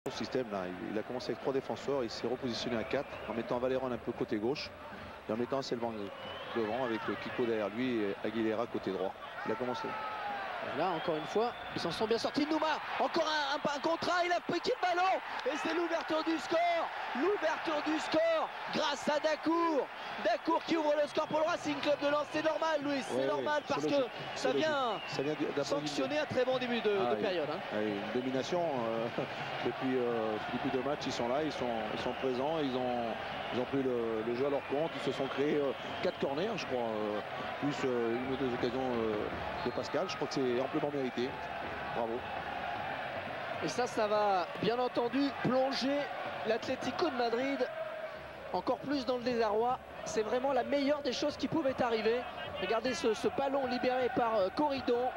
Au système là, il a commencé avec 3 défenseurs, il s'est repositionné à 4 en mettant Valéron un peu côté gauche et en mettant Selvan devant avec Kiko derrière lui et Aguilera côté droit. Il a commencé. Et là, encore une fois, ils s'en sont bien sortis. Nouma, encore un contrat, il a piqué le ballon. Et c'est l'ouverture du score. L'ouverture du score grâce à Dacour. Dacour qui ouvre le score pour le Racing Club de Lens. C'est normal, Louis, c'est normal parce que ça vient sanctionner un très bon début de période. Hein. Une domination depuis 2 matchs, ils sont là, ils sont présents, ils ont pris le jeu à leur compte, ils se sont créés 4 corners, je crois, plus une ou 2 occasions de Pascal. Je crois que c'est amplement mérité. Bravo. Et ça va bien entendu plonger l'Atlético de Madrid encore plus dans le désarroi. C'est vraiment la meilleure des choses qui pouvaient arriver. Regardez ce ballon libéré par Corridon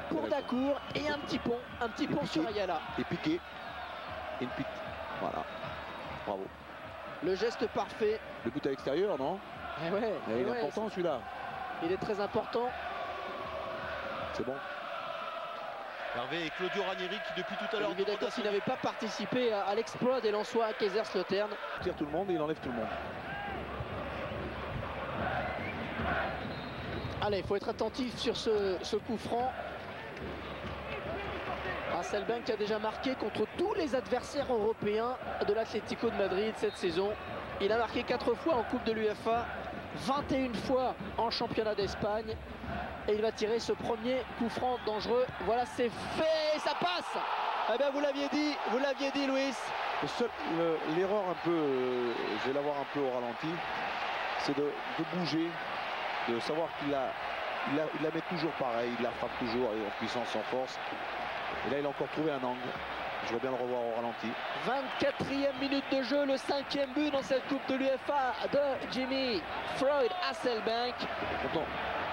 pour Dacour et un petit pont sur Ayala. Et piqué. Voilà. Bravo. Le geste parfait. Le but à l'extérieur, non? Ouais, il est important celui-là. Il est très important. C'est bon. Hervé et Claudio Ranieri qui depuis tout à l'heure qui n'avait pas participé à l'exploit des Lensois à Kaiserslautern. Il tire tout le monde et il enlève tout le monde. Allez, il faut être attentif sur ce coup franc. Hasselbaink qui a déjà marqué contre tous les adversaires européens de l'Atlético de Madrid cette saison. Il a marqué 4 fois en Coupe de l'UEFA, 21 fois en championnat d'Espagne. Et il va tirer ce premier coup franc dangereux. Voilà, c'est fait, ça passe. Eh bien, vous l'aviez dit, Louis. L'erreur un peu, je vais la voir un peu au ralenti, c'est de bouger, de savoir qu'il la met toujours pareil, il la frappe toujours en puissance, en force. Et là, il a encore trouvé un angle. Je vais bien le revoir au ralenti. 24e minute de jeu, le 5e but dans cette Coupe de l'UEFA de Jimmy Freud Hasselbaink.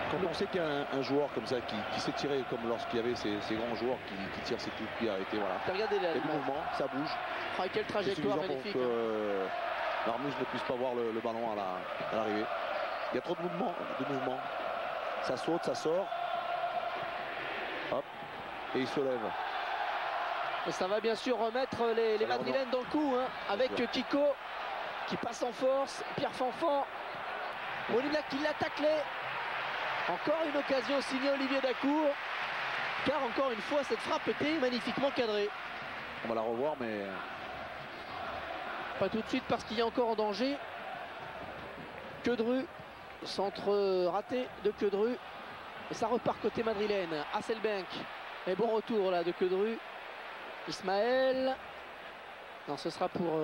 Quand on sait qu'il y a un joueur comme ça qui s'est tiré comme lorsqu'il y avait ces grands joueurs qui tirent ses coups de pied arrêtés, voilà. Regardez là, il y a du mouvement, ça bouge. Oh, quelle trajectoire magnifique. Pour que Marmouche ne puisse pas voir le ballon à l'arrivée. Il y a trop de mouvement. Ça saute, ça sort. Hop. Et il se lève. Et ça va bien sûr remettre les Madrilènes dans le coup, hein, avec Kiko qui passe en force, Pierre Fanfan, Molina qui l'a taclé. Encore une occasion signée Olivier Dacour, car encore une fois cette frappe était magnifiquement cadrée. On va la revoir, mais pas tout de suite parce qu'il y a encore en danger. Queudru, centre raté de Queudru, et ça repart côté madrilène. Hasselbaink, et bon retour là de Queudru. Ismaël, non, ce sera pour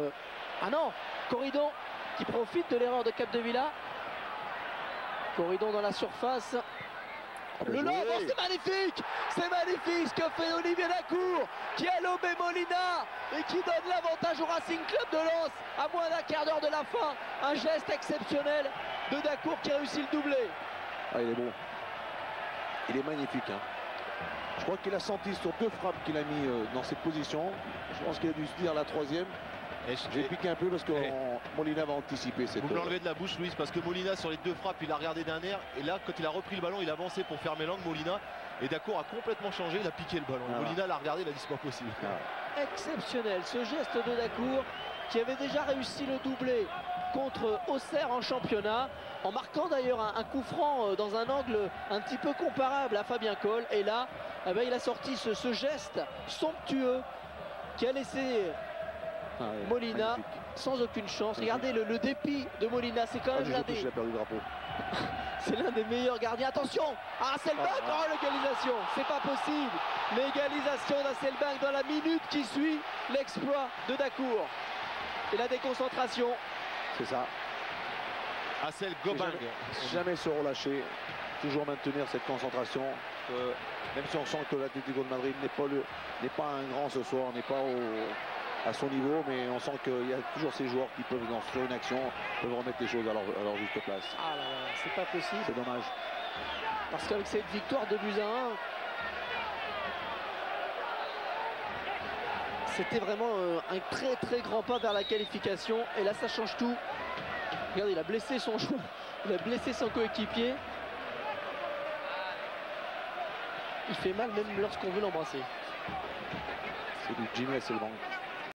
ah non, Corridon qui profite de l'erreur de Capdevila. Corridon dans la surface. Le lob, oh, c'est magnifique ce que fait Olivier Dacour qui a lobé Molina et qui donne l'avantage au Racing Club de Lens à moins d'un quart d'heure de la fin. Un geste exceptionnel de Dacour qui a réussi le doublé. Ah, il est bon. Il est magnifique. Hein. Je crois qu'il a senti sur 2 frappes qu'il a mis dans cette position. Je pense qu'il a dû se dire la 3e. J'ai piqué un peu parce que Molina va anticiper cette. Vous me l'enlevez de la bouche, Louis, parce que Molina sur les 2 frappes, il a regardé d'un air. Et là, quand il a repris le ballon, il a avancé pour fermer l'angle, Molina. Et Dacour a complètement changé, il a piqué le ballon. Molina l'a regardé, il a dit c'est pas possible. Exceptionnel ce geste de Dacour qui avait déjà réussi le doublé contre Auxerre en championnat, en marquant d'ailleurs un coup franc dans un angle un petit peu comparable à Fabien Coll. Et là, eh ben, il a sorti ce geste somptueux qui a laissé Molina magnifique. Sans aucune chance. Regardez le dépit de Molina, c'est quand même l'un des... C'est l'un des meilleurs gardiens. Attention, Hasselbaink, l'égalisation, c'est pas possible. L'égalisation d'Hasselbaink dans la minute qui suit l'exploit de Dacour. Et la déconcentration. C'est ça. Hasselbaink. Jamais se relâcher, toujours maintenir cette concentration. Même si on sent que l'Atlético de Madrid n'est pas un grand ce soir, n'est pas à son niveau, mais on sent qu'il y a toujours ces joueurs qui peuvent, sur une action, peuvent remettre les choses à leur juste place. Ah là là, c'est pas possible. C'est dommage. Parce qu'avec cette victoire de buts à 1, c'était vraiment un très très grand pas vers la qualification. Et là, ça change tout. Regardez, il a blessé son joueur, il a blessé son coéquipier. Il fait mal même lorsqu'on veut l'embrasser. C'est du Jimmy Hasselbaink.